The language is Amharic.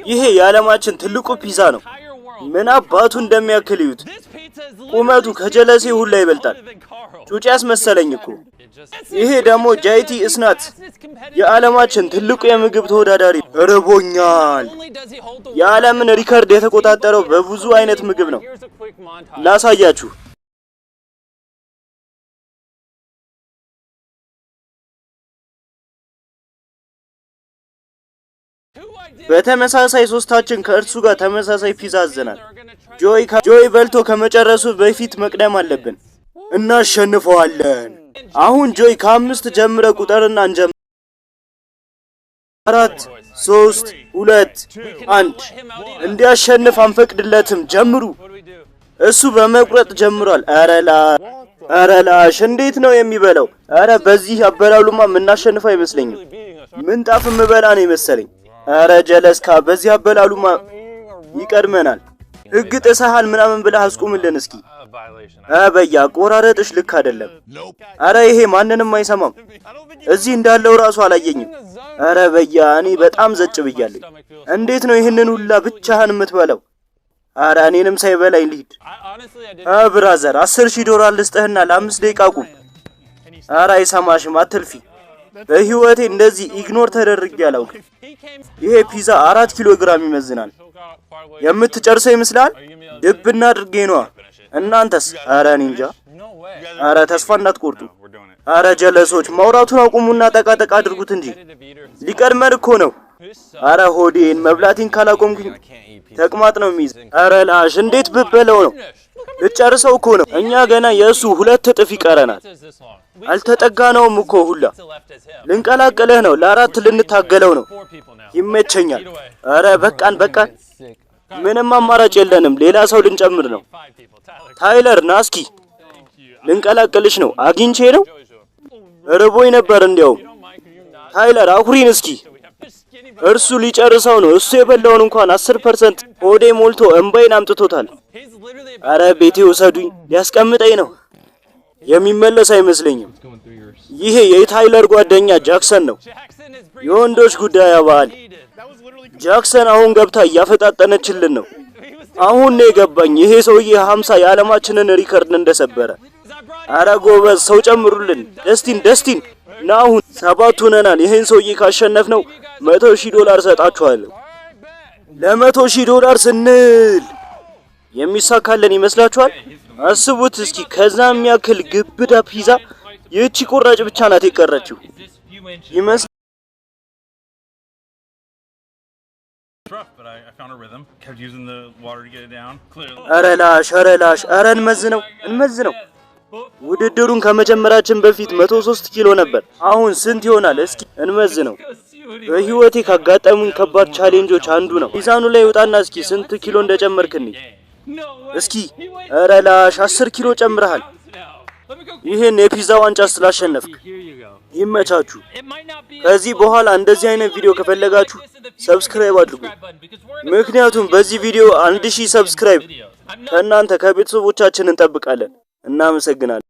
ይሄ የዓለማችን ትልቁ ፒዛ ነው። ምን አባቱ እንደሚያክል ይዩት። ቁመቱ ከጀለሴ ሁላ ይበልጣል። ጩጬ ያስመሰለኝ እኮ። ይሄ ደግሞ ጃይቲ እስናት የዓለማችን ትልቁ የምግብ ተወዳዳሪ። ርቦኛል። የዓለምን ሪከርድ የተቆጣጠረው በብዙ አይነት ምግብ ነው። ላሳያችሁ። በተመሳሳይ ሶስታችን ከእርሱ ጋር ተመሳሳይ ፒዛ አዘናል። ጆይ በልቶ ከመጨረሱ በፊት መቅደም አለብን። እናሸንፈዋለን። አሁን ጆይ ከ5 ጀምረ ቁጥርና እንጀምር። 4 3 2 1 እንዲያሸንፍ አንፈቅድለትም። ጀምሩ። እሱ በመቁረጥ ጀምሯል። አረላሽ እንዴት ነው የሚበላው? አረ በዚህ አበላሉማ የምናሸንፍ አይመስለኝም። ምንጣፍ ምበላ ነው ይመስለኝ። አረ ጀለስካ በዚህ አበላሉማ ይቀድመናል። ህግ ጥሰሃል ምናምን ብለህ አስቁምልን እስኪ። አበያ ቆራረጥሽ ልክ አይደለም። አረ ይሄ ማንንም አይሰማም። እዚህ እንዳለው ራሱ አላየኝም። አረ በያ እኔ በጣም ዘጭ ብያለሁ። እንዴት ነው ይህንን ሁላ ብቻህን የምትበላው? አረ እኔንም ሳይበላኝ ልሂድ። ብራዘር $10,000 ልስጥህና ለ5 ደቂቃ ቁም። አረ አይሰማሽም፣ አትልፊ። በህይወቴ እንደዚህ ኢግኖር ተደርጌ አላውቅም። ይሄ ፒዛ 4 ኪሎ ግራም ይመዝናል። የምትጨርሰው ይመስላል? ድብና አድርጌ ነዋ። እናንተስ? አረ እኔ እንጃ። አረ ተስፋ እንዳትቆርጡ። አረ ጀለሶች ማውራቱን አቁሙና ጠቃጠቃ አድርጉት እንጂ ሊቀድመን እኮ ነው። አረ ሆዴን መብላቴን ካላቆምኩኝ ተቅማጥ ነው የሚይዝ። አረ ላሽ እንዴት ብበለው ነው? ልጨርሰው እኮ ነው። እኛ ገና የእሱ 2 እጥፍ ይቀረናል። አልተጠጋነውም እኮ ሁላ። ልንቀላቀልህ ነው። ለ4 ልንታገለው ነው። ይመቸኛል። አረ በቃን። ምንም አማራጭ የለንም። ሌላ ሰው ልንጨምር ነው። ታይለር ናስኪ ልንቀላቀልሽ ነው። አግኝቼ ነው። ርቦኝ ነበር እንዲያውም። ታይለር አኩሪን እስኪ። እርሱ ሊጨርሰው ነው። እሱ የበላውን እንኳን 10% ሆዴ ሞልቶ እንባይን አምጥቶታል። አረ ቤቴ ውሰዱኝ። ሊያስቀምጠኝ ነው። የሚመለስ አይመስለኝም። ይሄ የታይለር ጓደኛ ጃክሰን ነው። የወንዶች ጉዳይ አባል ጃክሰን አሁን ገብታ እያፈጣጠነችልን ነው። አሁን ነው የገባኝ ይሄ ሰውዬ 50 የዓለማችንን ሪከርድ እንደሰበረ። አረ ጎበዝ ሰው ጨምሩልን። ደስቲን ና አሁን 7 ሆነናል። ይሄን ሰውዬ ካሸነፍነው $100,000 ሰጣችኋለሁ። ለ$100,000 ስንል የሚሳካልን ይመስላችኋል? አስቡት እስኪ። ከዛም ያክል ግብዳ ፒዛ ይህቺ ቁራጭ ብቻ ናት የቀረችው ይመስል። አረላሽ እንመዝነው። ውድድሩን ከመጀመራችን በፊት 103 ኪሎ ነበር። አሁን ስንት ይሆናል? እስኪ እንመዝነው። በህይወቴ ካጋጠሙኝ ከባድ ቻሌንጆች አንዱ ነው። ሚዛኑ ላይ ወጣና እስኪ ስንት ኪሎ እንደጨመርክኝ እስኪ። አረላሽ 10 ኪሎ ጨምረሃል። ይሄን የፒዛ ዋንጫ ስላሸነፍክ ይመቻችሁ። ከዚህ በኋላ እንደዚህ አይነት ቪዲዮ ከፈለጋችሁ ሰብስክራይብ አድርጉ። ምክንያቱም በዚህ ቪዲዮ 1000 ሰብስክራይብ ከእናንተ ከቤተሰቦቻችን እንጠብቃለን። እናመሰግናለን።